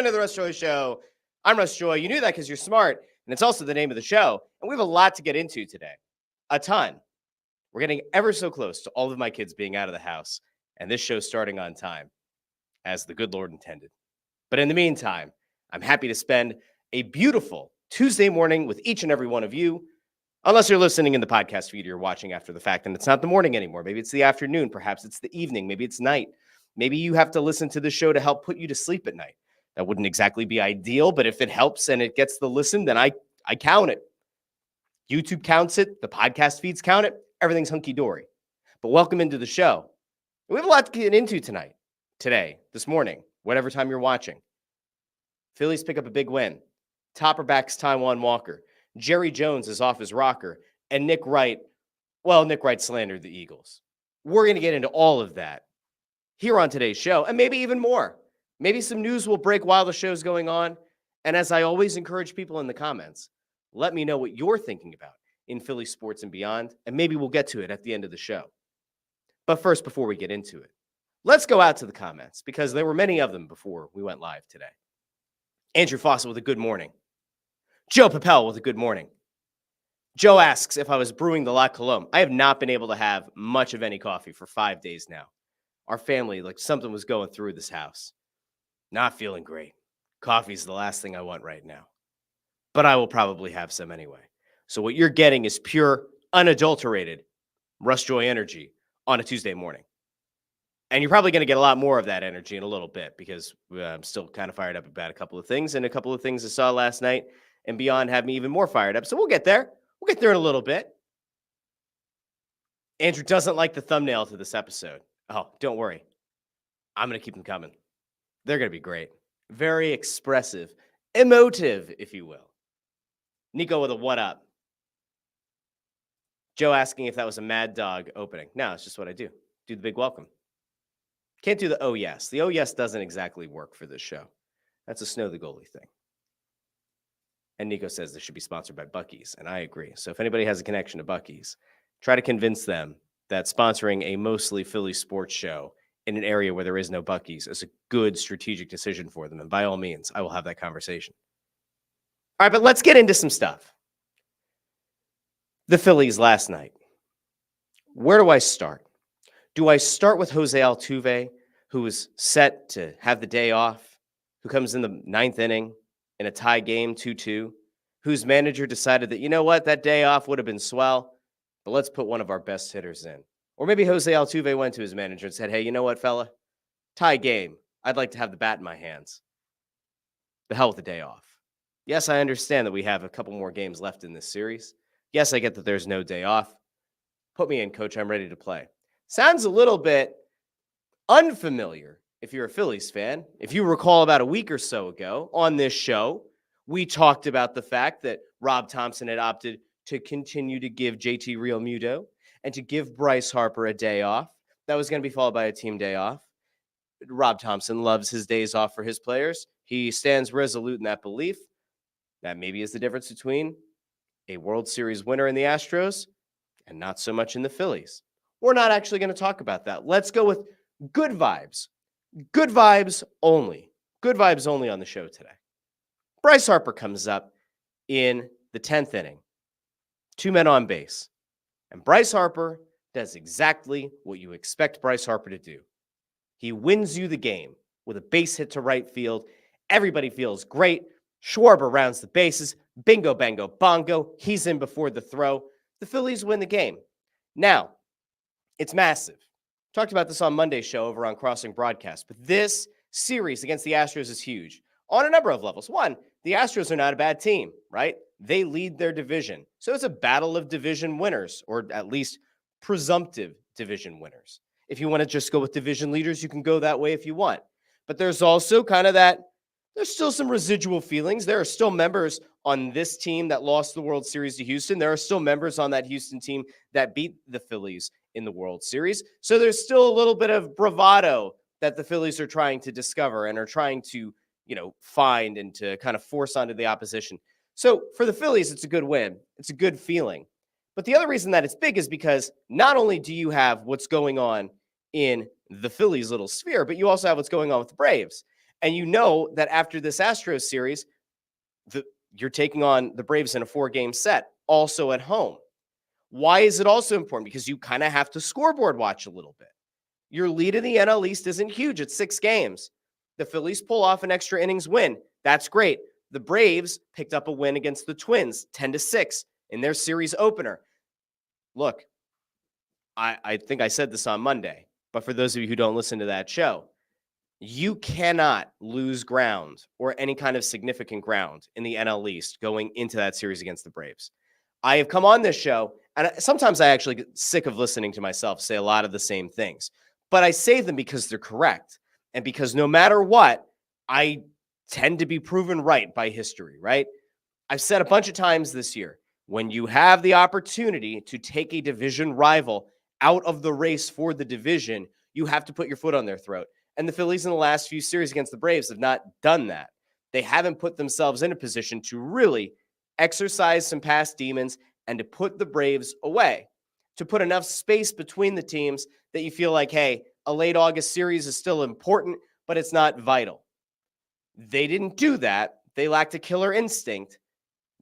Welcome to the Russ Joy Show. I'm Russ Joy. You knew that because you're smart, and it's also the name of the show. And we have a lot to get into today. A ton. We're getting ever so close to all of my kids being out of the house, and this show starting on time, as the good Lord intended. But in the meantime, I'm happy to spend a beautiful Tuesday morning with each and every one of you, unless you're listening in the podcast feed or you're watching after the fact, and it's not the morning anymore. Maybe it's the afternoon. Perhaps it's the evening. Maybe it's night. Maybe you have to listen to the show to help put you to sleep at night. That wouldn't exactly be ideal, but if it helps and it gets the listen, then I count it. YouTube counts it. The podcast feeds count it. Everything's hunky-dory. But welcome into the show. We have a lot to get into tonight, today, this morning, whatever time you're watching. Phillies pick up a big win. Topper backs Taijuan Walker. Jerry Jones is off his rocker. And Nick Wright slandered the Eagles. We're going to get into all of that here on today's show, and maybe even more. Maybe some news will break while the show's going on. And as I always encourage people in the comments, let me know what you're thinking about in Philly sports and beyond, and maybe we'll get to it at the end of the show. But first, before we get into it, let's go out to the comments, because there were many of them before we went live today. Andrew Fawcett with a good morning. Joe Papel with a good morning. Joe asks if I was brewing the La Colombe. I have not been able to have much of any coffee for 5 days now. Our family, like something was going through this house. Not feeling great. Coffee's the last thing I want right now. But I will probably have some anyway. So what you're getting is pure, unadulterated Russ Joy energy on a Tuesday morning. And you're probably going to get a lot more of that energy in a little bit, because I'm still kind of fired up about a couple of things. And a couple of things I saw last night and beyond have me even more fired up. So we'll get there. We'll get there in a little bit. Andrew doesn't like the thumbnail to this episode. Oh, don't worry. I'm going to keep them coming. They're going to be great. Very expressive, emotive, if you will. Nico with a what up. Joe asking if that was a Mad Dog opening. No, it's just what I do. Do the big welcome. Can't do the oh yes. The oh yes doesn't exactly work for this show. That's a Snow the Goalie thing. And Nico says this should be sponsored by Buc-ee's, and I agree. So if anybody has a connection to Buc-ee's, try to convince them that sponsoring a mostly Philly sports show in an area where there is no Buc-ee's is a good strategic decision for them. And by all means, I will have that conversation. All right, but let's get into some stuff. The Phillies last night. Where do I start? Do I start with Jose Altuve, who was set to have the day off, who comes in the ninth inning in a tie game, 2-2, whose manager decided that, you know what, that day off would have been swell, but let's put one of our best hitters in. Or maybe Jose Altuve went to his manager and said, hey, you know what, fella? Tie game. I'd like to have the bat in my hands. The hell with the day off. Yes, I understand that we have a couple more games left in this series. Yes, I get that there's no day off. Put me in, coach. I'm ready to play. Sounds a little bit unfamiliar if you're a Phillies fan. If you recall, about a week or so ago on this show, we talked about the fact that Rob Thomson had opted to continue to give JT Realmuto and to give Bryce Harper a day off. That was going to be followed by a team day off. Rob Thomson loves his days off for his players. He stands resolute in that belief. That maybe is the difference between a World Series winner in the Astros and not so much in the Phillies. We're not actually going to talk about that. Let's go with good vibes. Good vibes only. Good vibes only on the show today. Bryce Harper comes up in the 10th inning. 2 men on base. And Bryce Harper does exactly what you expect Bryce Harper to do. He wins you the game with a base hit to right field. Everybody feels great. Schwarber rounds the bases. Bingo, bango, bongo. He's in before the throw. The Phillies win the game. Now, it's massive. Talked about this on Monday's show over on Crossing Broadcast. But this series against the Astros is huge on a number of levels. One, the Astros are not a bad team, right? They lead their division. So it's a battle of division winners, or at least presumptive division winners. If you want to just go with division leaders, you can go that way if you want. But there's also kind of that, there's still some residual feelings. There are still members on this team that lost the World Series to Houston. There are still members on that Houston team that beat the Phillies in the World Series. So there's still a little bit of bravado that the Phillies are trying to discover and are trying to, find and to kind of force onto the opposition. So for the Phillies, it's a good win. It's a good feeling. But the other reason that it's big is because not only do you have what's going on in the Phillies' little sphere, but you also have what's going on with the Braves. And you know that after this Astros series, you're taking on the Braves in a 4-game set, also at home. Why is it also important? Because you kind of have to scoreboard watch a little bit. Your lead in the NL East isn't huge. It's 6 games. The Phillies pull off an extra innings win. That's great. The Braves picked up a win against the Twins, 10-6 in their series opener. Look, I think I said this on Monday, but for those of you who don't listen to that show, you cannot lose ground or any kind of significant ground in the NL East going into that series against the Braves. I have come on this show, and sometimes I actually get sick of listening to myself say a lot of the same things, but I say them because they're correct. And because no matter what, I tend to be proven right by history, right? I've said a bunch of times this year, when you have the opportunity to take a division rival out of the race for the division, you have to put your foot on their throat. And the Phillies in the last few series against the Braves have not done that. They haven't put themselves in a position to really exercise some past demons and to put the Braves away, to put enough space between the teams that you feel like, hey, a late August series is still important, but it's not vital. They didn't do that. They lacked a killer instinct.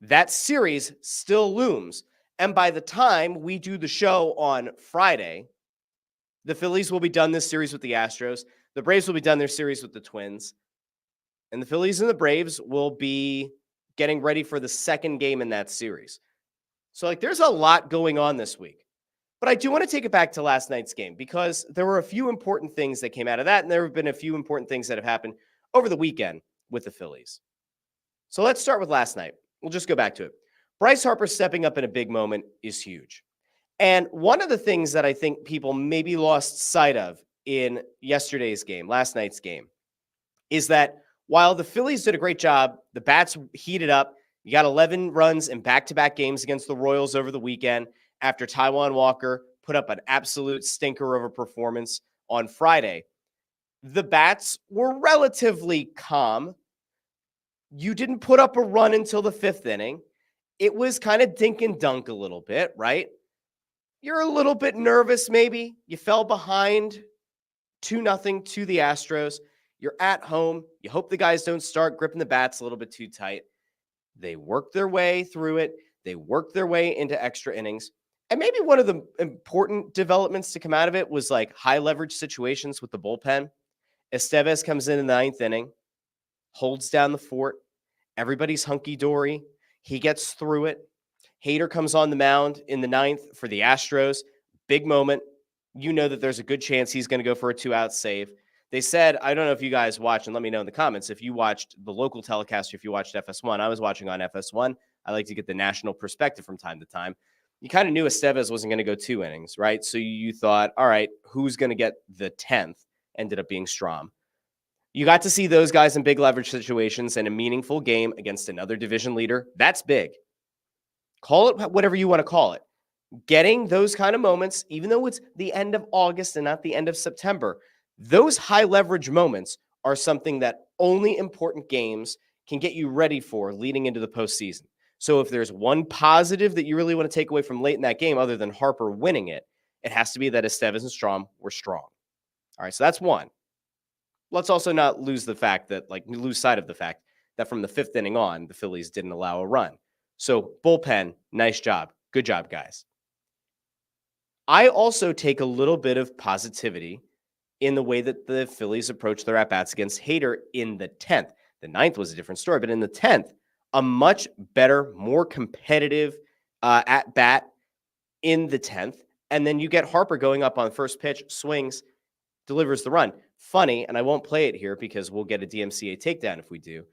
That series still looms. And by the time we do the show on Friday, the Phillies will be done this series with the Astros. The Braves will be done their series with the Twins. And the Phillies and the Braves will be getting ready for the second game in that series. So, there's a lot going on this week. But I do want to take it back to last night's game because there were a few important things that came out of that, and there have been a few important things that have happened over the weekend with the Phillies. So let's start with last night. We'll just go back to it. Bryce Harper stepping up in a big moment is huge. And one of the things that I think people maybe lost sight of in yesterday's game, last night's game, is that while the Phillies did a great job, the bats heated up. You got 11 runs in back-to-back games against the Royals over the weekend after Taijuan Walker put up an absolute stinker of a performance on Friday. The bats were relatively calm. You didn't put up a run until the 5th inning. It was kind of dink and dunk a little bit, right? You're a little bit nervous maybe. You fell behind 2-0 to the Astros. You're at home. You hope the guys don't start gripping the bats a little bit too tight. They worked their way through it. They worked their way into extra innings. And maybe one of the important developments to come out of it was high leverage situations with the bullpen. Estevez comes in the 9th inning, holds down the fort. Everybody's hunky-dory. He gets through it. Hader comes on the mound in the 9th for the Astros. Big moment. You know that there's a good chance he's going to go for a 2-out save. They said, I don't know if you guys watched, and let me know in the comments, if you watched the local telecast or if you watched FS1. I was watching on FS1. I like to get the national perspective from time to time. You kind of knew Estevez wasn't going to go 2 innings, right? So you thought, all right, who's going to get the 10th? Ended up being Strom. You got to see those guys in big leverage situations in a meaningful game against another division leader. That's big. Call it whatever you want to call it. Getting those kind of moments, even though it's the end of August and not the end of September, those high leverage moments are something that only important games can get you ready for leading into the postseason. So if there's one positive that you really want to take away from late in that game, other than Harper winning it, it has to be that Estevez and Strom were strong. All right, so that's one. Let's also not lose the fact that, lose sight of the fact that from the 5th inning on, the Phillies didn't allow a run. So bullpen, nice job. Good job, guys. I also take a little bit of positivity in the way that the Phillies approached their at-bats against Hader in the 10th. The 9th was a different story, but in the 10th, a much better, more competitive at-bat in the 10th. And then you get Harper going up on first pitch, swings, delivers the run. Funny, and I won't play it here because we'll get a DMCA takedown if we do,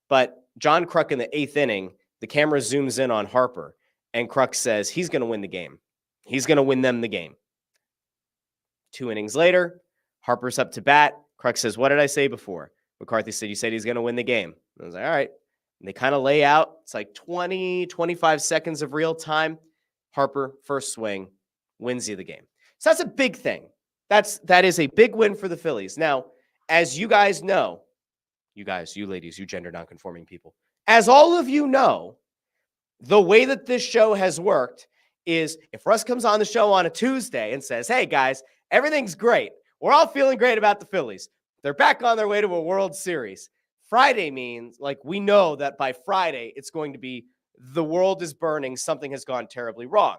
but John Kruk in the 8th inning, the camera zooms in on Harper, and Kruk says he's going to win the game. He's going to win them the game. 2 innings later, Harper's up to bat. Kruk says, what did I say before? McCarthy said, you said he's going to win the game. I was like, all right. And they kind of lay out. It's 20, 25 seconds of real time. Harper, first swing, wins you the game. So that's a big thing. That is a big win for the Phillies. Now, as you guys know, you ladies, you gender nonconforming people, as all of you know, the way that this show has worked is if Russ comes on the show on a Tuesday and says, hey guys, everything's great. We're all feeling great about the Phillies. They're back on their way to a World Series. Friday means, like, we know that by Friday, it's going to be the world is burning, something has gone terribly wrong.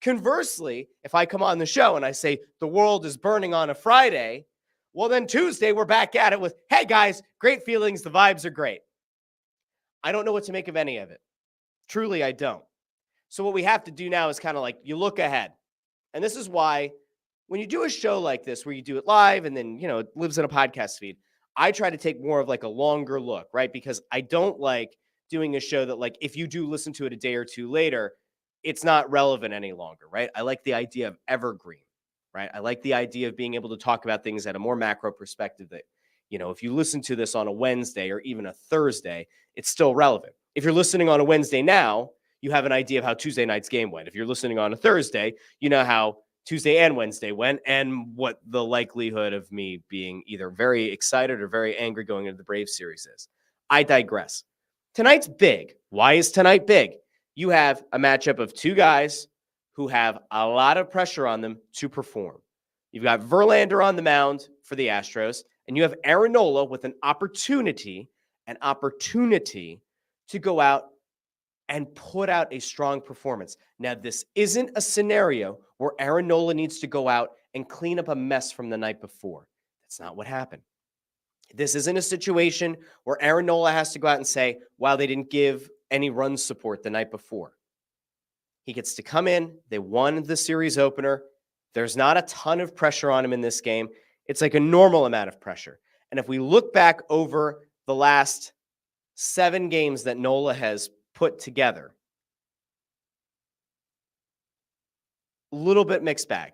Conversely, if I come on the show and I say the world is burning on a Friday, well, then Tuesday, we're back at it with, hey, guys, great feelings. The vibes are great. I don't know what to make of any of it. Truly, I don't. So what we have to do now is kind of like you look ahead. And this is why when you do a show like this, where you do it live and then, it lives in a podcast feed, I try to take more of like a longer look, right? Because I don't like doing a show that, like, if you do listen to it a day or two later, it's not relevant any longer, right? I like the idea of evergreen, right? I like the idea of being able to talk about things at a more macro perspective that, if you listen to this on a Wednesday or even a Thursday, it's still relevant. If you're listening on a Wednesday now, you have an idea of how Tuesday night's game went. If you're listening on a Thursday, you know how Tuesday and Wednesday went and what the likelihood of me being either very excited or very angry going into the Braves series is. I digress. Tonight's big. Why is tonight big? You have a matchup of two guys who have a lot of pressure on them to perform. You've got Verlander on the mound for the Astros, and you have Aaron Nola with an opportunity to go out and put out a strong performance. Now, this isn't a scenario where Aaron Nola needs to go out and clean up a mess from the night before. That's not what happened. This isn't a situation where Aaron Nola has to go out and say, wow, they didn't give any run support the night before. He gets to come in. They won the series opener. There's not a ton of pressure on him in this game. It's like a normal amount of pressure. And if we look back over the last 7 games that Nola has put together, a little bit mixed bag.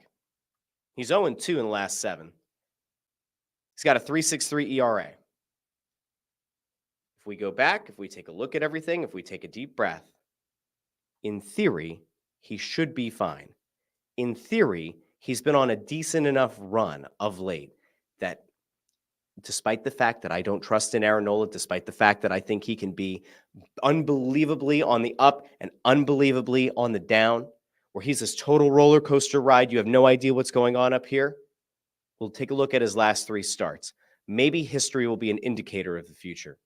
He's 0-2 in the last 7. He's got a 3.63 ERA. If we go back, if we take a look at everything, if we take a deep breath, in theory, he should be fine. In theory, he's been on a decent enough run of late that despite the fact that I don't trust in Aaron Nola, despite the fact that I think he can be unbelievably on the up and unbelievably on the down, where he's this total roller coaster ride, you have no idea what's going on up here. We'll take a look at his last 3 starts. Maybe history will be an indicator of the future.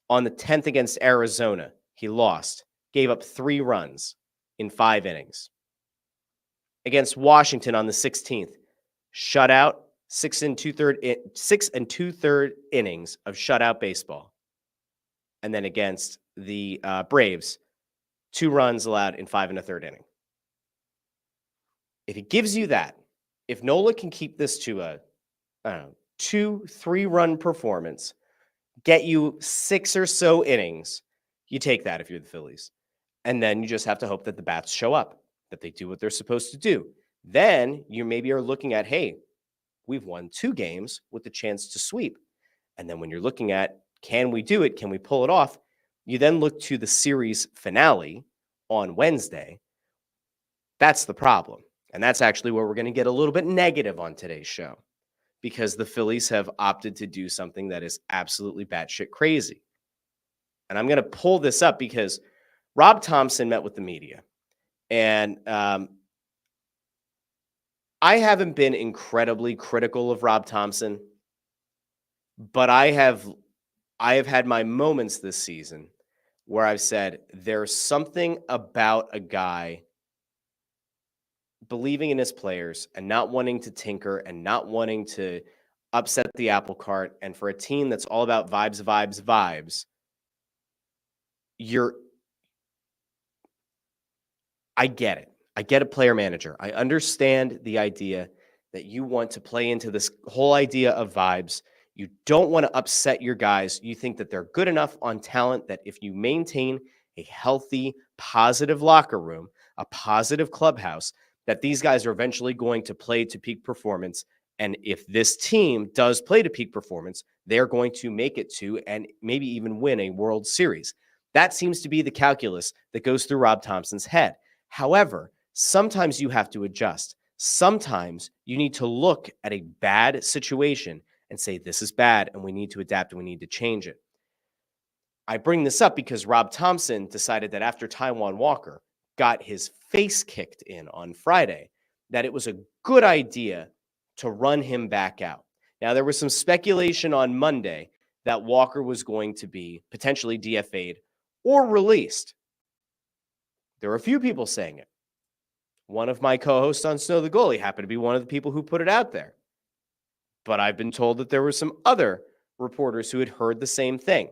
On the 10th against Arizona, he lost, gave up 3 runs in 5 innings. Against Washington on the 16th, shutout, 6 2/3 innings of shutout baseball. And then against the Braves, 2 runs allowed in 5 1/3 inning. If he gives you that, if Nola can keep this to a 2-3 run performance, get you 6 or so innings, you take that if you're the Phillies. And then you just have to hope that the bats show up, that they do what they're supposed to do. Then you maybe are looking at, hey, we've won 2 games with the chance to sweep. And then when you're looking at, can we do it? Can we pull it off? You then look to the series finale on Wednesday. That's the problem. And that's actually where we're going to get a little bit negative on today's show, because the Phillies have opted to do something that is absolutely batshit crazy. And I'm going to pull this up because Rob Thomson met with the media. And I haven't been incredibly critical of Rob Thomson, but I have had my moments this season where I've said there's something about a guy believing in his players and not wanting to tinker and not wanting to upset the apple cart. And for a team that's all about vibes, I get it. I get a player manager. I understand the idea that you want to play into this whole idea of vibes. You don't want to upset your guys. You think that they're good enough on talent that if you maintain a healthy, positive locker room, a positive clubhouse, that these guys are eventually going to play to peak performance. And if this team does play to peak performance, they're going to make it to and maybe even win a World Series. That seems to be the calculus that goes through Rob Thomson's head. However, sometimes you have to adjust. Sometimes you need to look at a bad situation and say, this is bad and we need to adapt and we need to change it. I bring this up because Rob Thomson decided that after Taijuan Walker got his face kicked in on Friday, that it was a good idea to run him back out. Now, there was some speculation on Monday that Walker was going to be potentially DFA'd or released. There were a few people saying it. One of my co-hosts on Snow the Goalie happened to be one of the people who put it out there. But I've been told that there were some other reporters who had heard the same thing.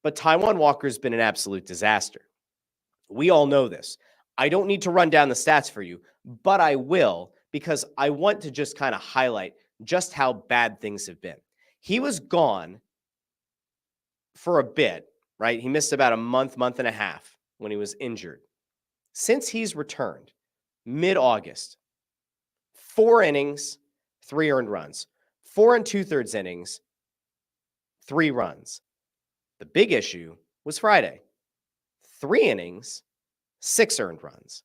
But Taijuan Walker's been an absolute disaster. We all know this. I don't need to run down the stats for you, but I will, because I want to just kind of highlight just how bad things have been. He was gone for a bit, right? He missed about a month and a half when he was injured. Since he's returned, mid-August, 4 innings, 3 earned runs. 4 2/3 innings, 3 runs. The big issue was Friday. 3 innings, 6 earned runs.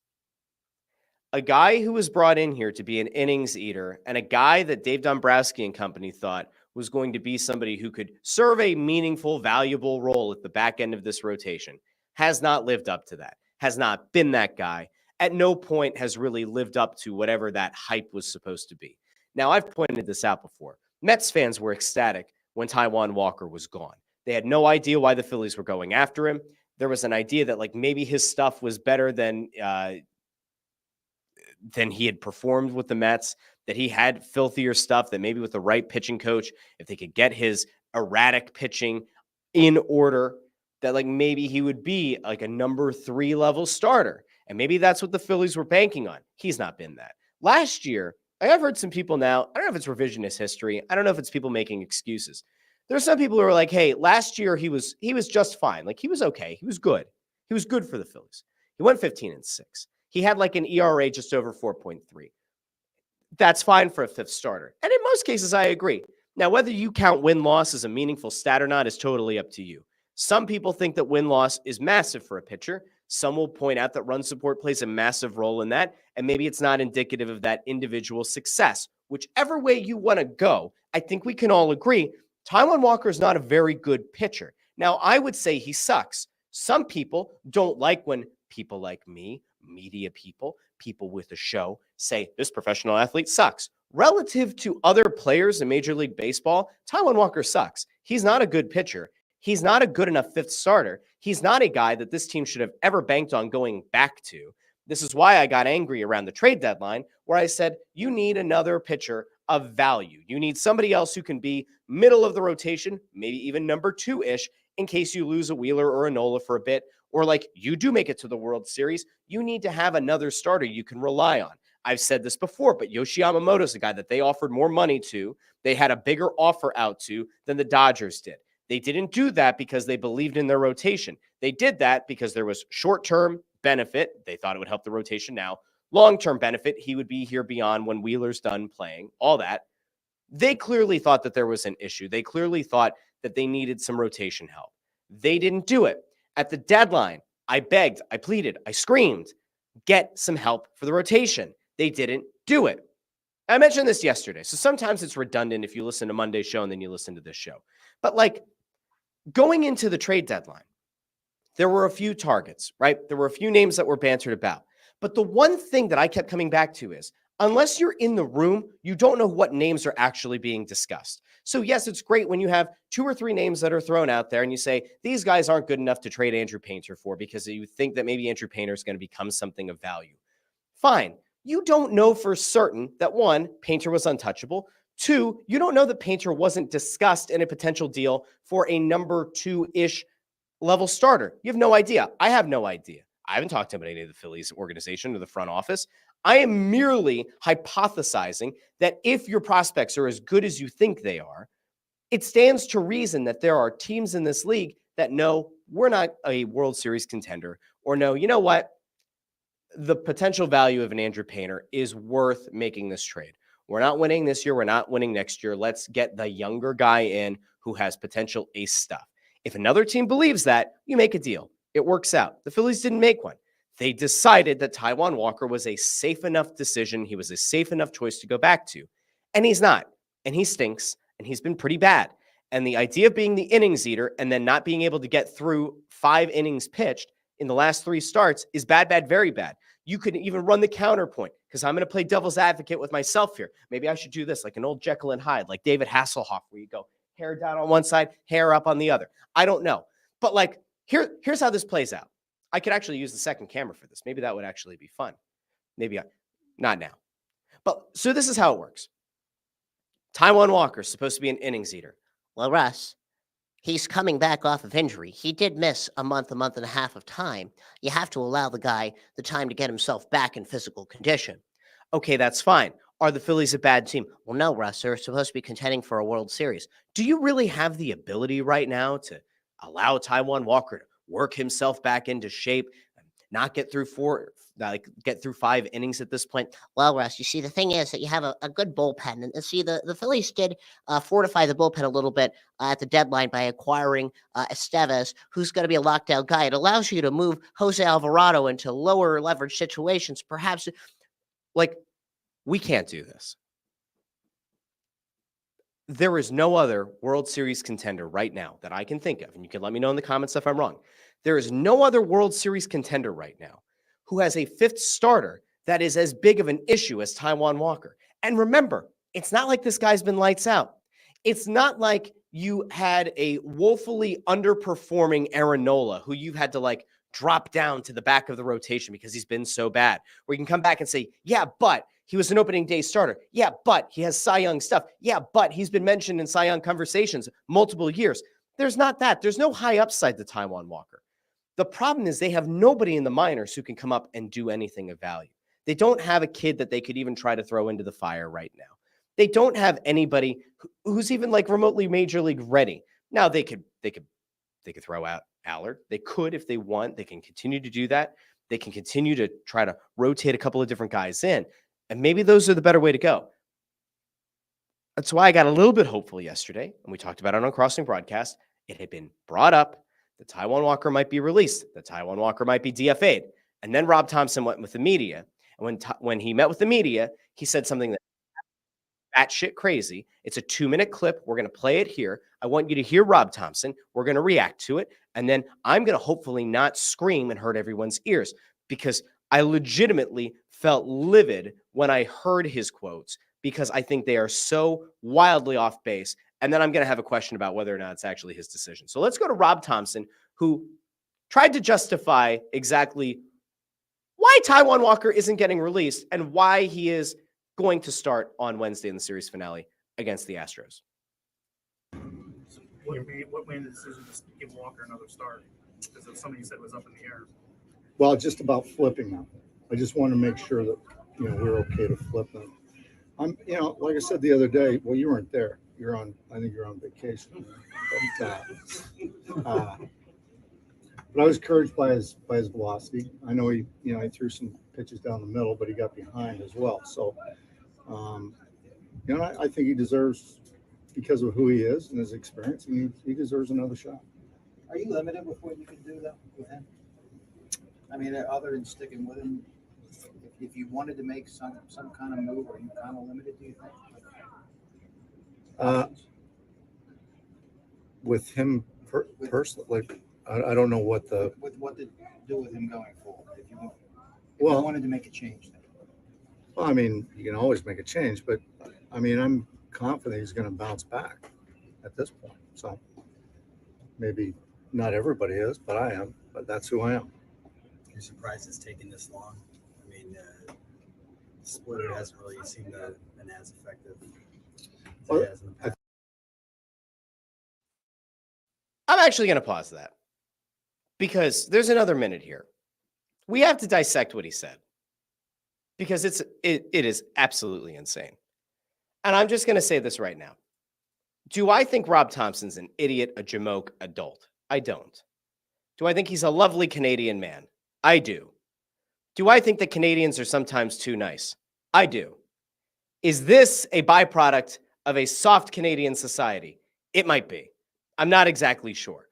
A guy who was brought in here to be an innings eater, and a guy that Dave Dombrowski and company thought was going to be somebody who could serve a meaningful, valuable role at the back end of this rotation, has not lived up to that, has not been that guy. At no point has really lived up to whatever that hype was supposed to be. Now, I've pointed this out before. Mets fans were ecstatic when Taijuan Walker was gone. They had no idea why the Phillies were going after him. There was an idea that like maybe his stuff was better than he had performed with the Mets, that he had filthier stuff, that maybe with the right pitching coach, if they could get his erratic pitching in order, that like maybe he would be like a number 3 level starter. And maybe that's what the Phillies were banking on. He's not been that. Last year, I've heard some people now, I don't know if it's revisionist history. I don't know if it's people making excuses. There are some people who are like, hey, last year he was just fine. Like he was okay. He was good. He was good for the Phillies. He went 15-6. He had like an ERA just over 4.3. That's fine for a 5th starter. And in most cases, I agree. Now, whether you count win-loss as a meaningful stat or not is totally up to you. Some people think that win-loss is massive for a pitcher. Some will point out that run support plays a massive role in that, and maybe it's not indicative of that individual success. Whichever way you want to go, I think we can all agree Taijuan Walker is not a very good pitcher. Now, I would say he sucks. Some people don't like when people like me, media people, people with a show, say this professional athlete sucks. Relative to other players in Major League Baseball, Taijuan Walker sucks. He's not a good pitcher. He's not a good enough 5th starter. He's not a guy that this team should have ever banked on going back to. This is why I got angry around the trade deadline, where I said, you need another pitcher of value. You need somebody else who can be middle of the rotation, maybe even number 2-ish, in case you lose a Wheeler or a Nola for a bit, or like you do make it to the World Series, you need to have another starter you can rely on. I've said this before, but Yoshi Yamamoto's a guy that they offered more money to. They had a bigger offer out to than the Dodgers did. They didn't do that because they believed in their rotation. They did that because there was short-term benefit. They thought it would help the rotation now. Long-term benefit, he would be here beyond when Wheeler's done playing, all that. They clearly thought that there was an issue. They clearly thought that they needed some rotation help. They didn't do it. At the deadline, I begged, I pleaded, I screamed, get some help for the rotation. They didn't do it. I mentioned this yesterday, so sometimes it's redundant if you listen to Monday's show and then you listen to this show. But like going into the trade deadline, there were a few targets, right? There were a few names that were bantered about. But the one thing that I kept coming back to is, unless you're in the room, you don't know what names are actually being discussed. So yes, it's great when you have 2 or 3 names that are thrown out there and you say, these guys aren't good enough to trade Andrew Painter for because you think that maybe Andrew Painter is going to become something of value. Fine. You don't know for certain that 1, Painter was untouchable. 2, you don't know that Painter wasn't discussed in a potential deal for a number 2-ish level starter. You have no idea. I have no idea. I haven't talked to any of the Phillies organization or the front office. I am merely hypothesizing that if your prospects are as good as you think they are, it stands to reason that there are teams in this league that know we're not a World Series contender, or no, you know what? The potential value of an Andrew Painter is worth making this trade. We're not winning this year. We're not winning next year. Let's get the younger guy in who has potential ace stuff. If another team believes that, you make a deal. It works out. The Phillies didn't make one. They decided that Taijuan Walker was a safe enough decision. He was a safe enough choice to go back to. And he's not. And he stinks. And he's been pretty bad. And the idea of being the innings eater and then not being able to get through 5 innings pitched in the last 3 starts is bad, bad, very bad. You could even run the counterpoint, because I'm going to play devil's advocate with myself here. Maybe I should do this like an old Jekyll and Hyde, like David Hasselhoff, where you go hair down on one side, hair up on the other. I don't know. But like, here's how this plays out. I could actually use the second camera for this. Maybe that would actually be fun. Not now. But so this is how it works. Taijuan Walker is supposed to be an innings eater. Well, Russ, he's coming back off of injury. He did miss a month and a half of time. You have to allow the guy the time to get himself back in physical condition. Okay, that's fine. Are the Phillies a bad team? Well, no, Russ. They're supposed to be contending for a World Series. Do you really have the ability right now to allow Taijuan Walker to work himself back into shape, not get through 5 innings at this point? Well, Russ, you see, the thing is that you have a good bullpen. And see, the Phillies did fortify the bullpen a little bit at the deadline by acquiring Estevez, who's going to be a lockdown guy. It allows you to move Jose Alvarado into lower leverage situations, perhaps. Like, we can't do this. There is no other World Series contender right now that I can think of, and you can let me know in the comments if I'm wrong. There is no other World Series contender right now who has a 5th starter that is as big of an issue as Taijuan Walker. And remember, it's not like this guy's been lights out. It's not like you had a woefully underperforming Aaron Nola who you've had to like drop down to the back of the rotation because he's been so bad, where you can come back and say, yeah, but he was an opening day starter. Yeah, but he has Cy Young stuff. Yeah, but he's been mentioned in Cy Young conversations multiple years. There's not that. There's no high upside to Taijuan Walker. The problem is they have nobody in the minors who can come up and do anything of value. They don't have a kid that they could even try to throw into the fire right now. They don't have anybody who's even like remotely major league ready. Now they could throw out Allard. They could if they want. They can continue to do that. They can continue to try to rotate a couple of different guys in. And maybe those are the better way to go. That's why I got a little bit hopeful yesterday, and we talked about it on Crossing Broadcast. It had been brought up that Taijuan Walker might be released, that Taijuan Walker might be DFA'd. And then Rob Thomson went with the media. And when he met with the media, he said something that batshit crazy. It's a 2-minute clip. We're going to play it here. I want you to hear Rob Thomson. We're going to react to it. And then I'm going to hopefully not scream and hurt everyone's ears, because I legitimately felt livid when I heard his quotes, because I think they are so wildly off base. And then I'm going to have a question about whether or not it's actually his decision. So let's go to Rob Thomson, who tried to justify exactly why Taijuan Walker isn't getting released and why he is going to start on Wednesday in the series finale against the Astros. What made the decision to give Walker another start? Because somebody said it was up in the air. Well, just about flipping them. I just want to make sure that we're okay to flip them. I'm like I said the other day. Well, you weren't there. I think you're on vacation. But I was encouraged by his velocity. I know he threw some pitches down the middle, but he got behind as well. So, I think he deserves, because of who he is and his experience, he deserves another shot. Are you limited with what you can do though with him? I mean, other than sticking with him, if you wanted to make some kind of move, are you kind of limited? Do you think? With him personally, I don't know what to do with him going forward. If you Well, wanted to make a change, then. well, I mean, you can always make a change, but I mean, I'm confident he's going to bounce back at this point. So maybe not everybody is, but I am. But that's who I am. You're surprised it's taken this long? I mean, splitter hasn't really seemed to have been as effective as it has in the past. I'm actually going to pause that because there's another minute here. We have to dissect what he said because it is absolutely insane. And I'm just going to say this right now. Do I think Rob Thomson's an idiot, a jamoke, adult? I don't. Do I think he's a lovely Canadian man? I do. Do I think that Canadians are sometimes too nice? I do. Is this a byproduct of a soft Canadian society? It might be. I'm not exactly sure.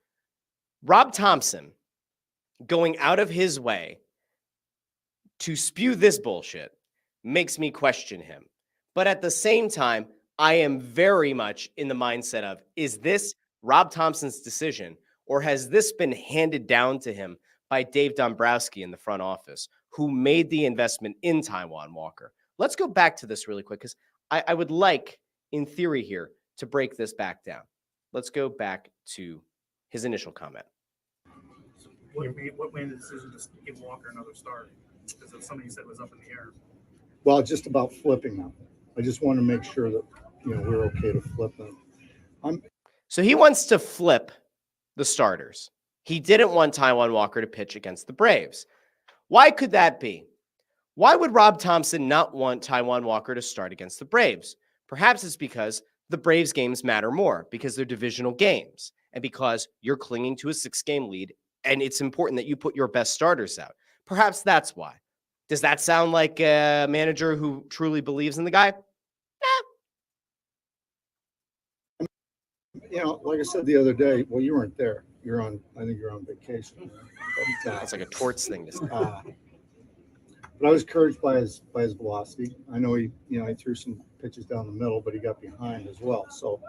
Rob Thomson going out of his way to spew this bullshit makes me question him. But at the same time, I am very much in the mindset of, is this Rob Thomson's decision, or has this been handed down to him by Dave Dombrowski in the front office, who made the investment in Taijuan Walker. Let's go back to this really quick because I would like, in theory here, to break this back down. Let's go back to his initial comment. What made the decision to give Walker another start? Because of something you said was up in the air. Well, just about flipping them. I just want to make sure that, we're okay to flip them. So he wants to flip the starters. He didn't want Taijuan Walker to pitch against the Braves. Why could that be? Why would Rob Thomson not want Taijuan Walker to start against the Braves? Perhaps it's because the Braves games matter more because they're divisional games and because you're clinging to a 6-game lead and it's important that you put your best starters out. Perhaps that's why. Does that sound like a manager who truly believes in the guy? Like I said the other day, well, you weren't there. I think you're on vacation. But, That's like a torts thing to say. But I was encouraged by his velocity. I know he threw some pitches down the middle, but he got behind as well. So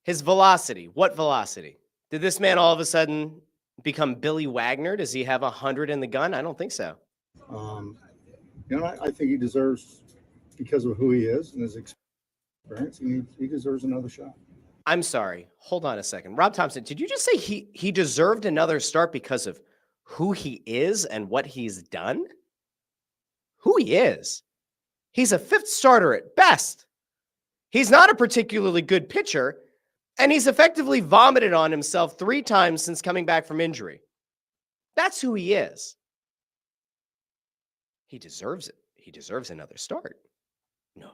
His velocity. What velocity? Did this man all of a sudden become Billy Wagner? Does he have 100 in the gun? I don't think so. I think he deserves, because of who he is and his experience, he deserves another shot. I'm sorry. Hold on a second. Rob Thomson, did you just say he deserved another start because of who he is and what he's done? Who he is? He's a 5th starter at best. He's not a particularly good pitcher, and he's effectively vomited on himself 3 times since coming back from injury. That's who he is. He deserves it. He deserves another start. No.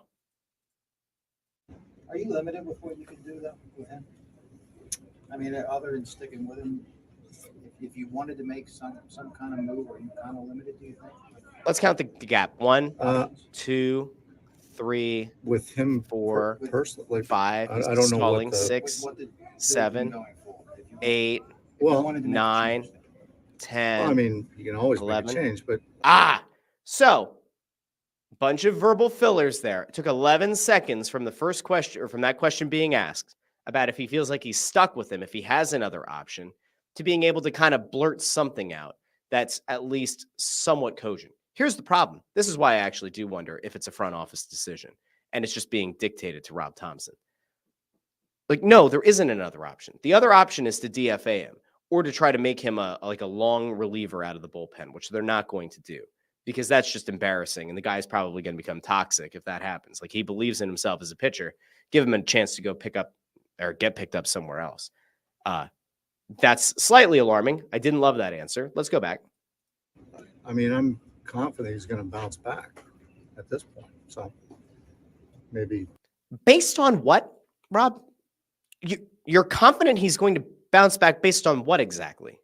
Are you limited with what you can do though with him? I mean, other than sticking with him, if you wanted to make some kind of move, are you kind of limited? Do you think? Let's count the gap. 1, 2, 3, With him 4, personally, 5. I don't know stalling, what the, 6, What the 7, going for? If you 8, well, wanted to make a 9, change. 10. I mean, you can always 11. make a change, but So bunch of verbal fillers there. It took 11 seconds from the first question, or from that question being asked about if he feels like he's stuck with him, if he has another option, to being able to kind of blurt something out that's at least somewhat cogent. Here's the problem. This is why I actually do wonder if it's a front office decision and it's just being dictated to Rob Thomson. Like, no, there isn't another option. The other option is to DFA him or to try to make him a long reliever out of the bullpen, which they're not going to do because that's just embarrassing. And the guy's probably going to become toxic if that happens. Like, he believes in himself as a pitcher. Give him a chance to go pick up or get picked up somewhere else. That's slightly alarming. I didn't love that answer. Let's go back. I mean, I'm confident he's going to bounce back at this point. So maybe. Based on what, Rob? You're confident he's going to bounce back based on what exactly?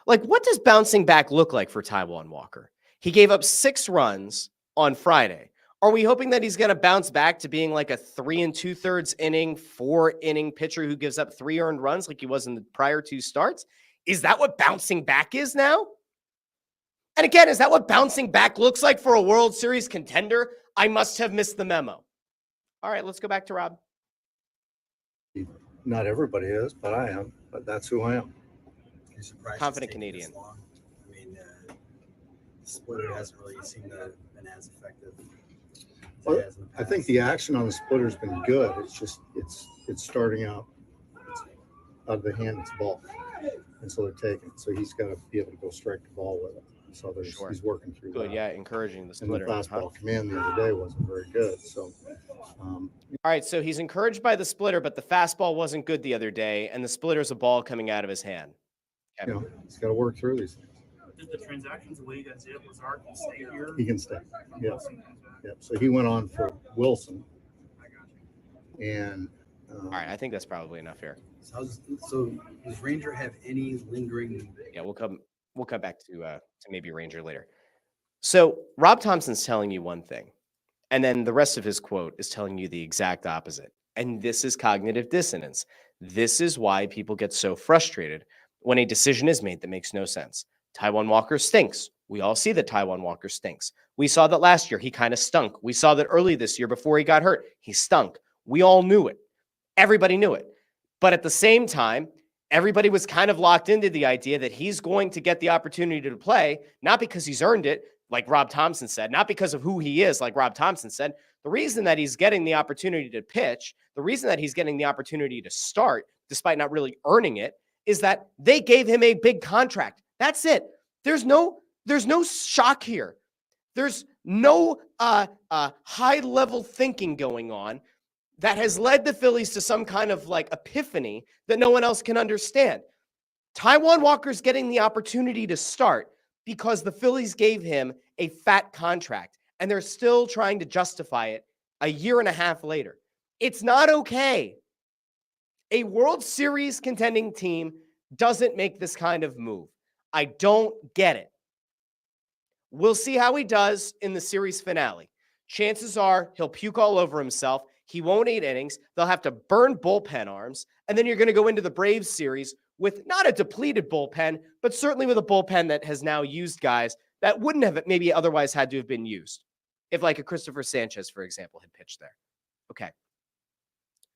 Like, what does bouncing back look like for Taijuan Walker? He gave up 6 runs on Friday. Are we hoping that he's going to bounce back to being like a 3 2/3 inning, 4-inning pitcher who gives up 3 earned runs like he was in the prior 2 starts? Is that what bouncing back is now? And again, is that what bouncing back looks like for a World Series contender? I must have missed the memo. All right, let's go back to Rob. Not everybody is, but I am. But that's who I am. You're surprised Confident it's taken this Canadian. long? I mean, the splitter hasn't really seemed to have been as effective. as Well, it has in the I think past. the action on the splitter's been good. It's just it's starting out of the hand. It's ball, and so they're taking it. So he's got to be able to go strike the ball with it. So Sure. he's working through Good, that. yeah, encouraging the And the splitter. fastball command the other day wasn't very good. So All right, so he's encouraged by the splitter, but the fastball wasn't good the other day, and the splitter's a ball coming out of his hand. he's got to work through these things. Did the transactions the way you guys did, Lazard can stay here? He can stay. And Yeah. Wilson comes back? Yep. So he went on for Wilson, I got you. and All right, I think that's probably enough here. So does Ranger have any lingering? Yeah, we'll come back to maybe Ranger later. So Rob Thompson's telling you one thing, and then the rest of his quote is telling you the exact opposite. And this is cognitive dissonance. This is why people get so frustrated when a decision is made that makes no sense. Taijuan Walker stinks. We all see that Taijuan Walker stinks. We saw that last year he kind of stunk. We saw that early this year before he got hurt, he stunk. We all knew it. Everybody knew it. But at the same time, everybody was kind of locked into the idea that he's going to get the opportunity to play, not because he's earned it, like Rob Thomson said, not because of who he is, like Rob Thomson said. The reason that he's getting the opportunity to pitch, the reason that he's getting the opportunity to start, despite not really earning it, is that they gave him a big contract. That's it. There's no shock here. There's no high-level thinking going on that has led the Phillies to some kind of like epiphany that no one else can understand. Taijuan Walker's getting the opportunity to start because the Phillies gave him a fat contract, and they're still trying to justify it a year and a half later. It's not okay. A World Series contending team doesn't make this kind of move. I don't get it. We'll see how he does in the series finale. Chances are he'll puke all over himself. He won't 8 innings. They'll have to burn bullpen arms. And then you're going to go into the Braves series with not a depleted bullpen, but certainly with a bullpen that has now used guys that wouldn't have maybe otherwise had to have been used. If like a Christopher Sanchez, for example, had pitched there. Okay.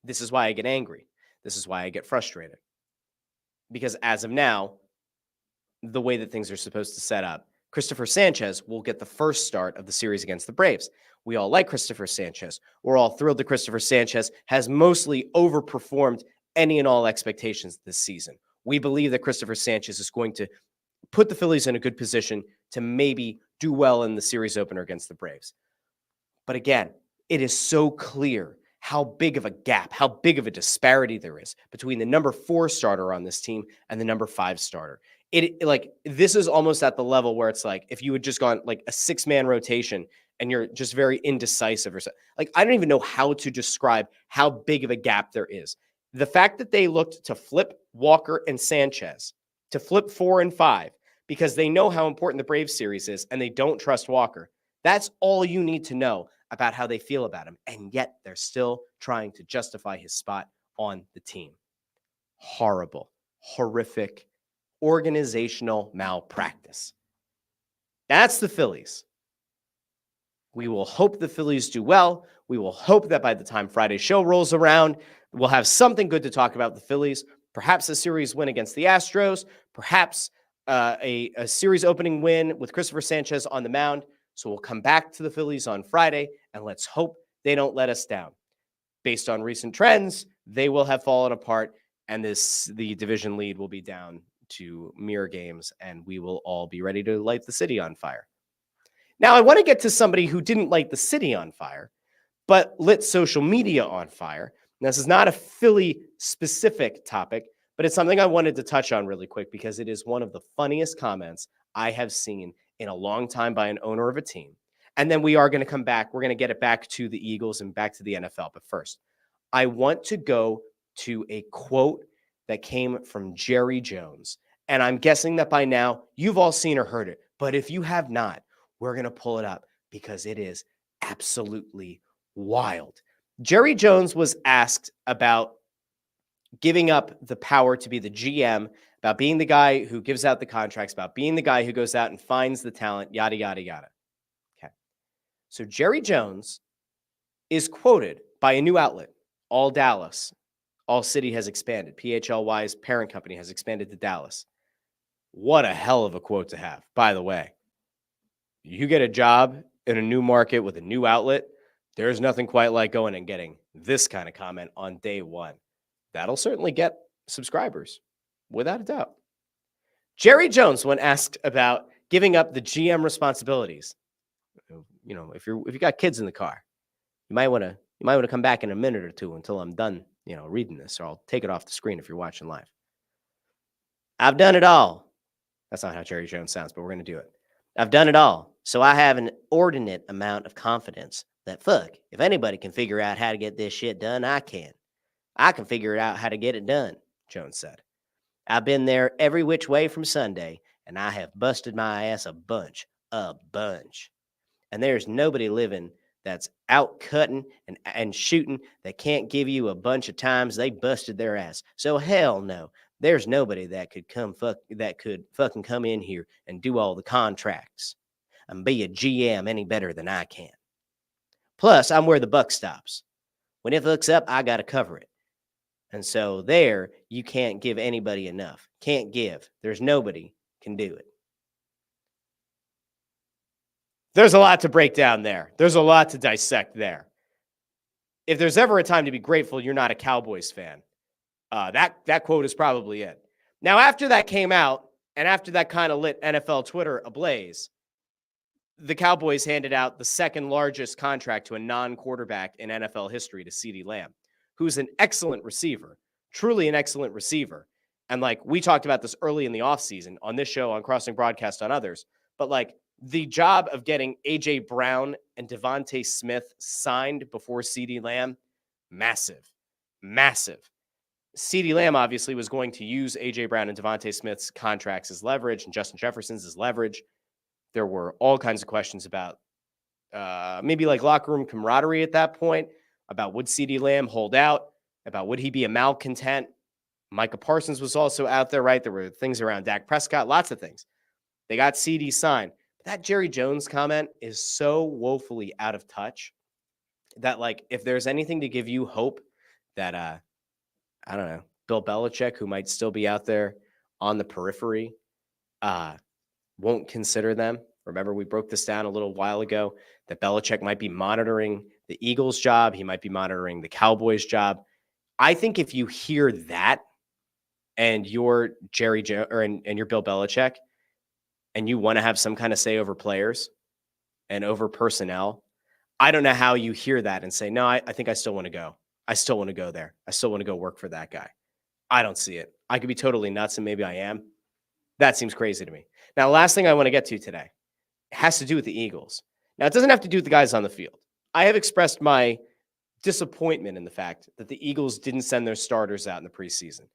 This is why I get angry. This is why I get frustrated. Because as of now, the way that things are supposed to set up, Christopher Sanchez will get the first start of the series against the Braves. We all like Christopher Sanchez. We're all thrilled that Christopher Sanchez has mostly overperformed any and all expectations this season. We believe that Christopher Sanchez is going to put the Phillies in a good position to maybe do well in the series opener against the Braves. But again, it is so clear how big of a gap, how big of a disparity there is between the number 4 starter on this team and the number 5 starter. This is almost at the level where it's like if you had just gone like a 6-man rotation and you're just very indecisive or something. Like, I don't even know how to describe how big of a gap there is. The fact that they looked to flip Walker and Sanchez, to flip 4 and 5, because they know how important the Braves series is and they don't trust Walker. That's all you need to know about how they feel about him. And yet they're still trying to justify his spot on the team. Horrible, horrific, organizational malpractice. That's the Phillies. We will hope the Phillies do well. We will hope that by the time Friday's show rolls around, we'll have something good to talk about the Phillies. Perhaps a series win against the Astros. Perhaps a series opening win with Christopher Sanchez on the mound. So we'll come back to the Phillies on Friday, and let's hope they don't let us down. Based on recent trends, they will have fallen apart, and the division lead will be down to mere games, and we will all be ready to light the city on fire. Now, I want to get to somebody who didn't light the city on fire, but lit social media on fire. Now, this is not a Philly-specific topic, but it's something I wanted to touch on really quick because it is one of the funniest comments I have seen in a long time by an owner of a team. And then we are going to come back. We're going to get it back to the Eagles and back to the NFL. But first, I want to go to a quote that came from Jerry Jones. And I'm guessing that by now you've all seen or heard it. But if you have not, we're going to pull it up because it is absolutely wild. Jerry Jones was asked about giving up the power to be the GM, about being the guy who gives out the contracts, about being the guy who goes out and finds the talent, yada, yada, yada. Okay. So Jerry Jones is quoted by a new outlet, All Dallas. All City has expanded. PHLY's parent company has expanded to Dallas. What a hell of a quote to have, by the way. You get a job in a new market with a new outlet, there's nothing quite like going and getting this kind of comment on day one. That'll certainly get subscribers, without a doubt. Jerry Jones, when asked about giving up the GM responsibilities, if you got kids in the car, you might want to come back in a minute or two until I'm done, reading this, or I'll take it off the screen if you're watching live. I've done it all. That's not how Jerry Jones sounds, but we're going to do it. I've done it all, so I have an inordinate amount of confidence that, if anybody can figure out how to get this shit done, I can. I can figure out how to get it done, Jones said. I've been there every which way from Sunday, and I have busted my ass a bunch. And there's nobody living that's out cutting and shooting that can't give you a bunch of times they busted their ass. So hell no, there's nobody that could fucking come in here and do all the contracts and be a GM any better than I can. Plus, I'm where the buck stops. When it hooks up, I got to cover it. And so there, you can't give anybody enough. Can't give. There's nobody can do it. There's a lot to break down there. There's a lot to dissect there. If there's ever a time to be grateful you're not a Cowboys fan, that quote is probably it. Now, after that came out, and after that kind of lit NFL Twitter ablaze, the Cowboys handed out the second largest contract to a non-quarterback in NFL history to CeeDee Lamb, who's an excellent receiver, truly an excellent receiver. And like we talked about this early in the offseason on this show, on Crossing Broadcast, on others, but like the job of getting A.J. Brown and Devontae Smith signed before CeeDee Lamb, massive, massive. CeeDee Lamb obviously was going to use A.J. Brown and Devontae Smith's contracts as leverage and Justin Jefferson's as leverage. There were all kinds of questions about maybe like locker room camaraderie at that point, about would CeeDee Lamb hold out, about would he be a malcontent. Micah Parsons was also out there, right? There were things around Dak Prescott, lots of things. They got CeeDee signed. But that Jerry Jones comment is so woefully out of touch that, like, if there's anything to give you hope that, I don't know, Bill Belichick, who might still be out there on the periphery, won't consider them. Remember, we broke this down a little while ago that Belichick might be monitoring the Eagles' job. He might be monitoring the Cowboys' job. I think if you hear that and you're Jerry and you're Bill Belichick and you want to have some kind of say over players and over personnel, I don't know how you hear that and say, no, I think I still want to go. I still want to go there. I still want to go work for that guy. I don't see it. I could be totally nuts, and maybe I am. That seems crazy to me. Now, last thing I want to get to today has to do with the Eagles. Now, it doesn't have to do with the guys on the field. I have expressed my disappointment in the fact that the Eagles didn't send their starters out in the preseason.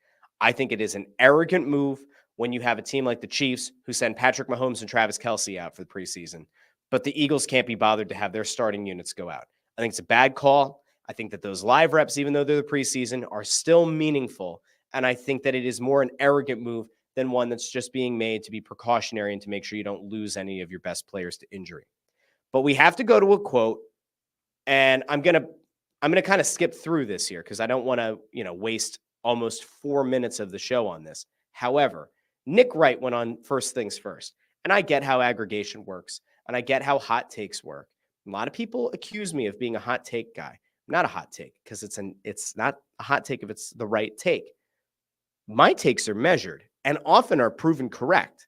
I think it is an arrogant move when you have a team like the Chiefs who send Patrick Mahomes and Travis Kelce out for the preseason, but the Eagles can't be bothered to have their starting units go out. I think it's a bad call. I think that those live reps, even though they're the preseason, are still meaningful. And I think that it is more an arrogant move than one that's just being made to be precautionary and to make sure you don't lose any of your best players to injury. But we have to go to a quote, and I'm gonna kind of skip through this here because I don't want to, waste almost 4 minutes of the show on this. However, Nick Wright went on First Things First, and I get how aggregation works, and I get how hot takes work. A lot of people accuse me of being a hot take guy. I'm not a hot take because it's not a hot take if it's the right take. My takes are measured and often are proven correct.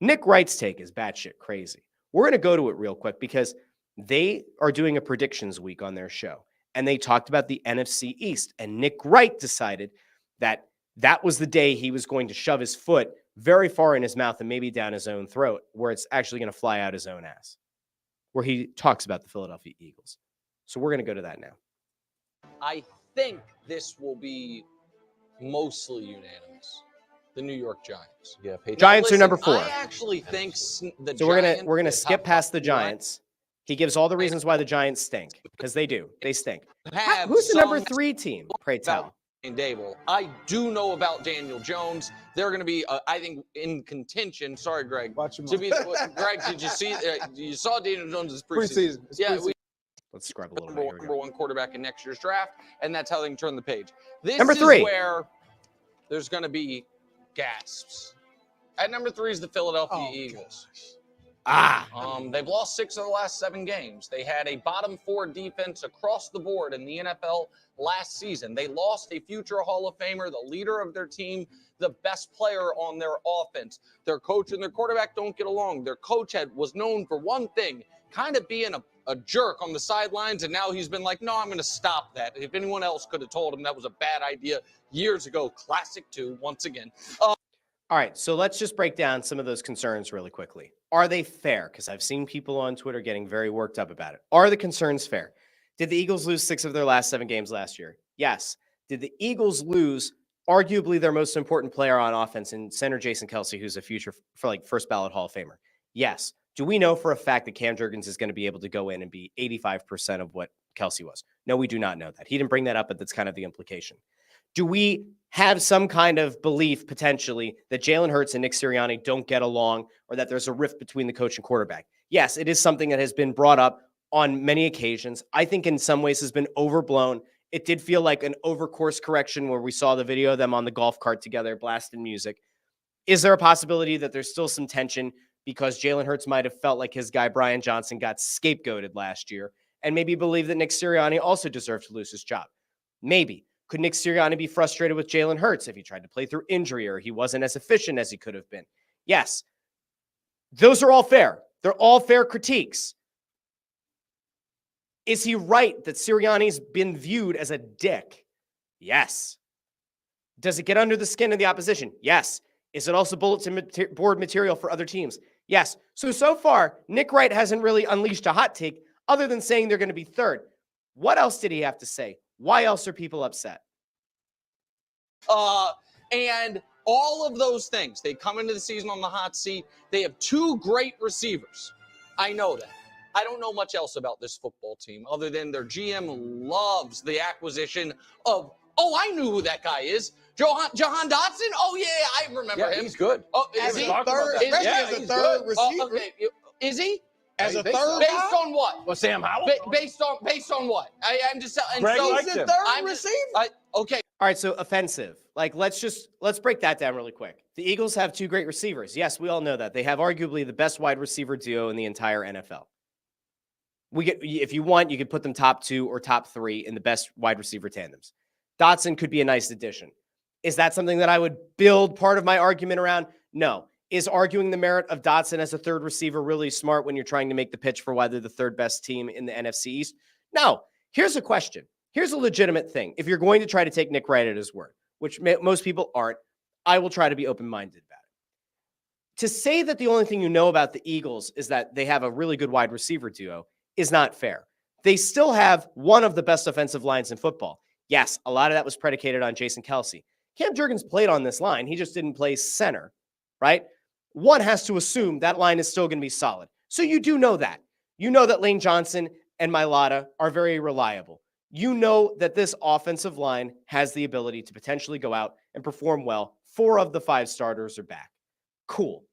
Nick Wright's take is batshit crazy. We're going to go to it real quick because they are doing a predictions week on their show, and they talked about the NFC East, and Nick Wright decided that that was the day he was going to shove his foot very far in his mouth and maybe down his own throat, where it's actually going to fly out his own ass, where he talks about the Philadelphia Eagles. So we're going to go to that now. I think this will be mostly unanimous. The New York Giants. Yeah, Giants are number 4. I actually think the So we're gonna skip past the Giants. He gives all the reasons why the Giants stink, because they do. They stink. Who's the number 3 team? Pray tell. Dable. I do know about Daniel Jones. They're going to be, I think, in contention. Sorry, Greg. Watch him. Greg, did you see? You saw Daniel Jones' preseason. Yeah. Let's scrub a little bit. Number 1 quarterback in next year's draft, and that's how they can turn the page. This number 3. is where there's going to be gasps. At number 3 is the Philadelphia Eagles. They've lost 6 of the last 7 games. They had a bottom 4 defense across the board in the NFL last season. They lost a future Hall of Famer, the leader of their team, the best player on their offense. Their coach and their quarterback don't get along. Their coach was known for one thing, kind of being a jerk on the sidelines, and now he's been like, no, I'm going to stop that. If anyone else could have told him that was a bad idea years ago, classic 2, once again. All right, so let's just break down some of those concerns really quickly. Are they fair? Because I've seen people on Twitter getting very worked up about it. Are the concerns fair? Did the Eagles lose 6 of their last 7 games last year? Yes. Did the Eagles lose arguably their most important player on offense in center Jason Kelce, who's a future for like first ballot Hall of Famer? Yes. Do we know for a fact that Cam Jurgens is going to be able to go in and be 85% of what Kelce was? No, we do not know that. He didn't bring that up, but that's kind of the implication. Do we have some kind of belief potentially that Jalen Hurts and Nick Sirianni don't get along, or that there's a rift between the coach and quarterback? Yes, it is something that has been brought up on many occasions. I think in some ways has been overblown It did feel like an overcourse correction where we saw the video of them on the golf cart together, blasting music. Is there a possibility that there's still some tension because Jalen Hurts might have felt like his guy Brian Johnson got scapegoated last year and maybe believe that Nick Sirianni also deserved to lose his job? Maybe. Could Nick Sirianni be frustrated with Jalen Hurts if he tried to play through injury or he wasn't as efficient as he could have been? Yes. Those are all fair. They're all fair critiques. Is he right that Sirianni's been viewed as a dick? Yes. Does it get under the skin of the opposition? Yes. Is it also bulletin board material for other teams? Yes. So far, Nick Wright hasn't really unleashed a hot take other than saying they're going to be third. What else did he have to say? Why else are people upset? And all of those things, they come into the season on the hot seat. They have 2 great receivers. I know that. I don't know much else about this football team other than their GM loves the acquisition of, I knew who that guy is. Jahan Dotson? Oh, yeah, I remember him. He's good. Oh, is he? Especially as a third receiver. Okay. Is he? As a third Based guy? on what? Well, Sam Howell? Based on what? I'm just telling. Greg So, liked He's a him. third receiver. okay. All right, so offensive. Like, let's break that down really quick. The Eagles have 2 great receivers. Yes, we all know that. They have arguably the best wide receiver duo in the entire NFL. If you want, you could put them top 2 or top 3 in the best wide receiver tandems. Dotson could be a nice addition. Is that something that I would build part of my argument around? No. Is arguing the merit of Dotson as a third receiver really smart when you're trying to make the pitch for why they're the third best team in the NFC East? No. Here's a question. Here's a legitimate thing. If you're going to try to take Nick Wright at his word, which most people aren't, I will try to be open-minded about it. To say that the only thing you know about the Eagles is that they have a really good wide receiver duo is not fair. They still have one of the best offensive lines in football. Yes, a lot of that was predicated on Jason Kelce. Cam Jurgens played on this line. He just didn't play center, right? One has to assume that line is still going to be solid. So you do know that. You know that Lane Johnson and Mailata are very reliable. You know that this offensive line has the ability to potentially go out and perform well. 4 of the 5 starters are back. Cool.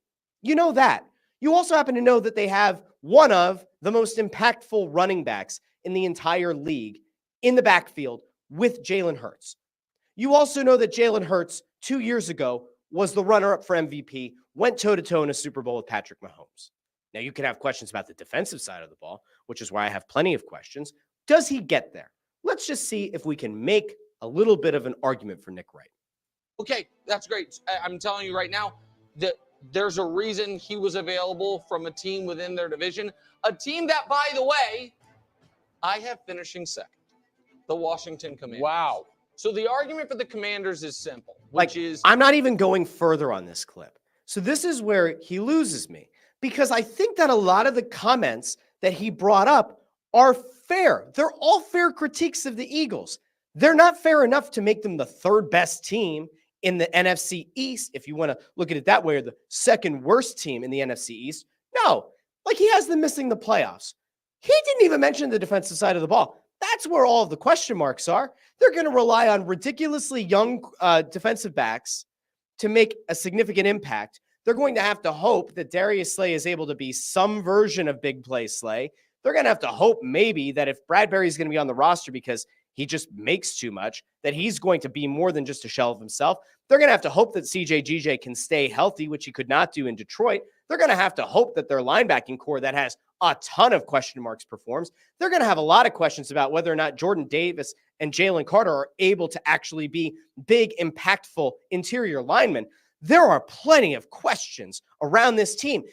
You know that. You also happen to know that they have one of the most impactful running backs in the entire league in the backfield with Jalen Hurts. You also know that Jalen Hurts 2 years ago was the runner-up for MVP, went toe-to-toe in a Super Bowl with Patrick Mahomes. Now, you can have questions about the defensive side of the ball, which is why I have plenty of questions. Does he get there? Let's just see if we can make a little bit of an argument for Nick Wright. Okay, that's great. I'm telling you right now that there's a reason he was available from a team within their division. A team that, by the way, I have finishing second. The Washington Commanders. Wow. So the argument for the Commanders is simple, which is... I'm not even going further on this clip. So this is where he loses me, because I think that a lot of the comments that he brought up are fair. They're all fair critiques of the Eagles. They're not fair enough to make them the 3rd best team in the NFC East, if you want to look at it that way, or the 2nd worst team in the NFC East. No, like he has them missing the playoffs. He didn't even mention the defensive side of the ball. That's where all of the question marks are. They're going to rely on ridiculously young defensive backs to make a significant impact. They're going to have to hope that Darius Slay is able to be some version of big play Slay. They're going to have to hope maybe that if Bradbury is going to be on the roster because he just makes too much, that he's going to be more than just a shell of himself. They're going to have to hope that CJ GJ can stay healthy, which he could not do in Detroit. They're going to have to hope that their linebacking core that has a ton of question marks performs. They're going to have a lot of questions about whether or not Jordan Davis and Jalen Carter are able to actually be big, impactful interior linemen. There are plenty of questions around this team.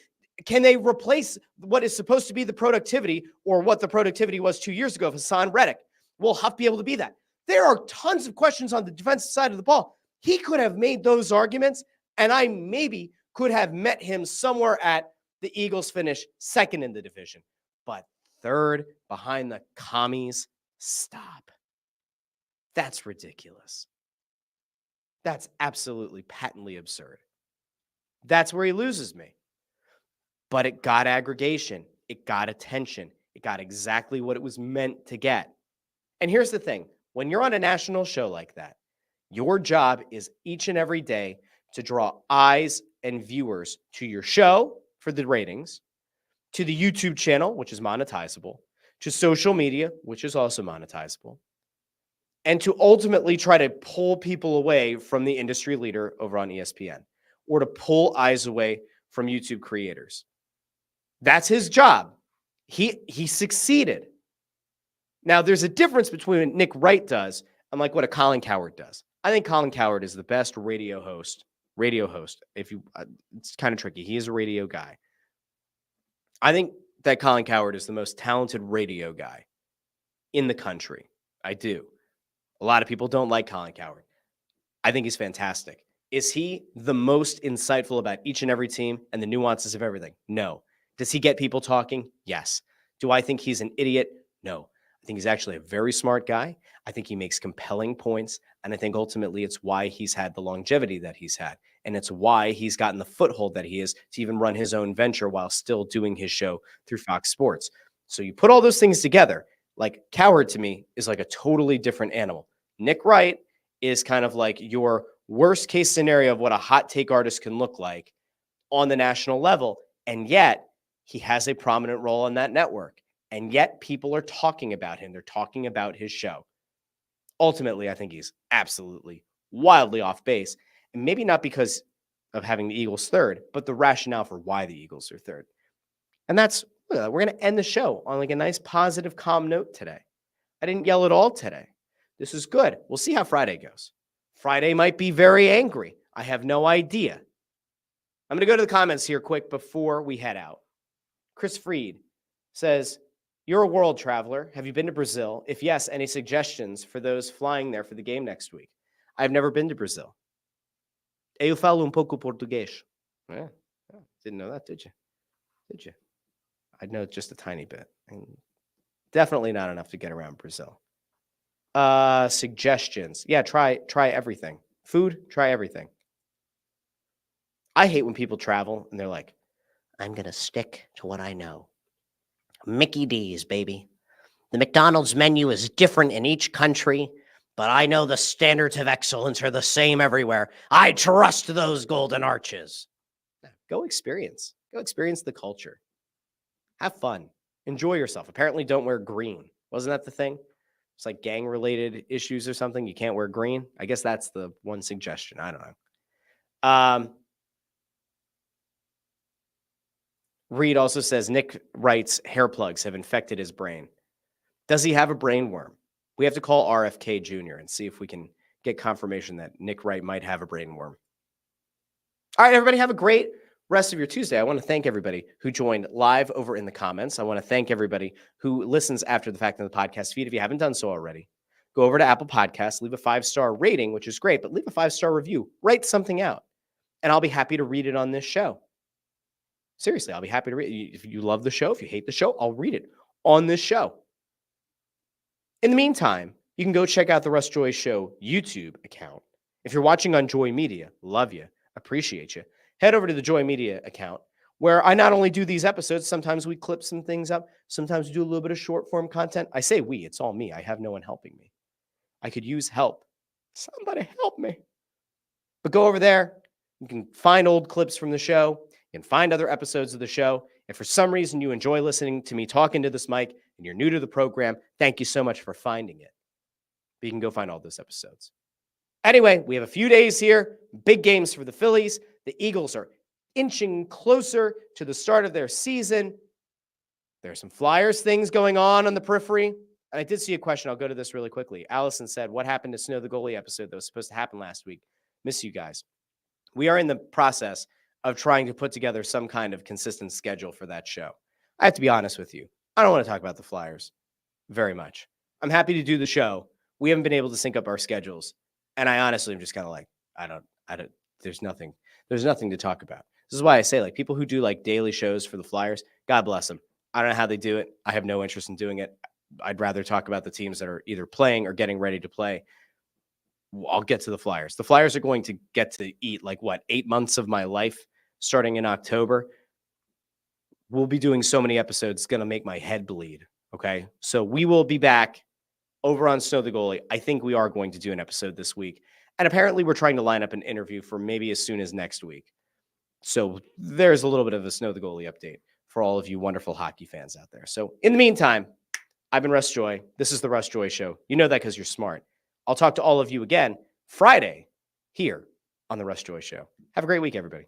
Can they replace what is supposed to be the productivity or what the productivity was 2 years ago of Hassan Reddick? Will Huff be able to be that? There are tons of questions on the defensive side of the ball. He could have made those arguments, and I maybe could have met him somewhere at the Eagles finish 2nd in the division. But 3rd behind the commies, stop. That's ridiculous. That's absolutely patently absurd. That's where he loses me. But it got aggregation. It got attention. It got exactly what it was meant to get. And here's the thing. When you're on a national show like that, your job is each and every day to draw eyes and viewers to your show for the ratings, to the YouTube channel, which is monetizable, to social media, which is also monetizable, and to ultimately try to pull people away from the industry leader over on ESPN or to pull eyes away from YouTube creators. That's his job. He succeeded. Now, there's a difference between what Nick Wright does and like what a Colin Cowherd does. I think Colin Cowherd is the best radio host. If you, it's kind of tricky. He is a radio guy. I think that Colin Cowherd is the most talented radio guy in the country. I do. A lot of people don't like Colin Cowherd. I think he's fantastic. Is he the most insightful about each and every team and the nuances of everything? No. Does he get people talking? Yes. Do I think he's an idiot? No. I think he's actually a very smart guy. I think he makes compelling points. And I think ultimately it's why he's had the longevity that he's had. And it's why he's gotten the foothold that he is to even run his own venture while still doing his show through Fox Sports. So you put all those things together, like Cowherd to me is like a totally different animal. Nick Wright is kind of like your worst case scenario of what a hot take artist can look like on the national level. And yet he has a prominent role on that network. And yet people are talking about him. They're talking about his show. Ultimately, I think he's absolutely wildly off base. And maybe not because of having the Eagles third, but the rationale for why the Eagles are third. And that's, we're going to end the show on like a nice, positive, calm note today. I didn't yell at all today. This is good. We'll see how Friday goes. Friday might be very angry. I have no idea. I'm going to go to the comments here quick before we head out. Chris Freed says, you're a world traveler. Have you been to Brazil? If yes, any suggestions for those flying there for the game next week? I've never been to Brazil. Eu falo pouco português. Yeah, didn't know that, did you? Did you? I know just a tiny bit. And definitely not enough to get around Brazil. Suggestions. Yeah, try everything. Food, try everything. I hate when people travel and they're like, I'm going to stick to what I know. Mickey D's, baby. The McDonald's menu is different in each country, but I know the standards of excellence are the same everywhere. I trust those golden arches. Go experience. Go experience the culture. Have fun. Enjoy yourself. Apparently don't wear green. Wasn't that the thing? It's like gang-related issues or something. You can't wear green. I guess that's the one suggestion. I don't know. Reed also says Nick Wright's hair plugs have infected his brain. Does he have a brain worm? We have to call RFK Jr. and see if we can get confirmation that Nick Wright might have a brain worm. All right, everybody, have a great rest of your Tuesday. I want to thank everybody who joined live over in the comments. I want to thank everybody who listens after the fact in the podcast feed. If you haven't done so already, go over to Apple Podcasts, leave a 5-star rating, which is great, but leave a 5-star review. Write something out, and I'll be happy to read it on this show. Seriously, I'll be happy to read it. If you love the show, if you hate the show, I'll read it on this show. In the meantime, you can go check out the Russ Joy Show YouTube account. If you're watching on Joy Media, love you, appreciate you. Head over to the Joy Media account where I not only do these episodes, sometimes we clip some things up, sometimes we do a little bit of short form content. I say we, it's all me. I have no one helping me. I could use help. Somebody help me. But go over there. You can find old clips from the show. You can find other episodes of the show. If for some reason you enjoy listening to me talking to this mic and you're new to the program, thank you so much for finding it. But you can go find all those episodes. Anyway, we have a few days here. Big games for the Phillies. The Eagles are inching closer to the start of their season. There are some Flyers things going on the periphery. And I did see a question. I'll go to this really quickly. Allison said, what happened to Snow the Goalie episode that was supposed to happen last week? Miss you guys. We are in the process of trying to put together some kind of consistent schedule for that show. I have to be honest with you. I don't want to talk about the Flyers very much. I'm happy to do the show. We haven't been able to sync up our schedules. And I honestly am just kind of like, I don't, there's nothing to talk about. This is why I say, like, people who do like daily shows for the Flyers, God bless them. I don't know how they do it. I have no interest in doing it. I'd rather talk about the teams that are either playing or getting ready to play. I'll get to the Flyers. The Flyers are going to get to eat 8 months of my life starting in October. We'll be doing so many episodes. It's going to make my head bleed. Okay. So we will be back over on Snow the Goalie. I think we are going to do an episode this week. And apparently we're trying to line up an interview for maybe as soon as next week. So there's a little bit of a Snow the Goalie update for all of you wonderful hockey fans out there. So in the meantime, I've been Russ Joy. This is the Russ Joy Show. You know that because you're smart. I'll talk to all of you again Friday here on the Russ Joy Show. Have a great week, everybody.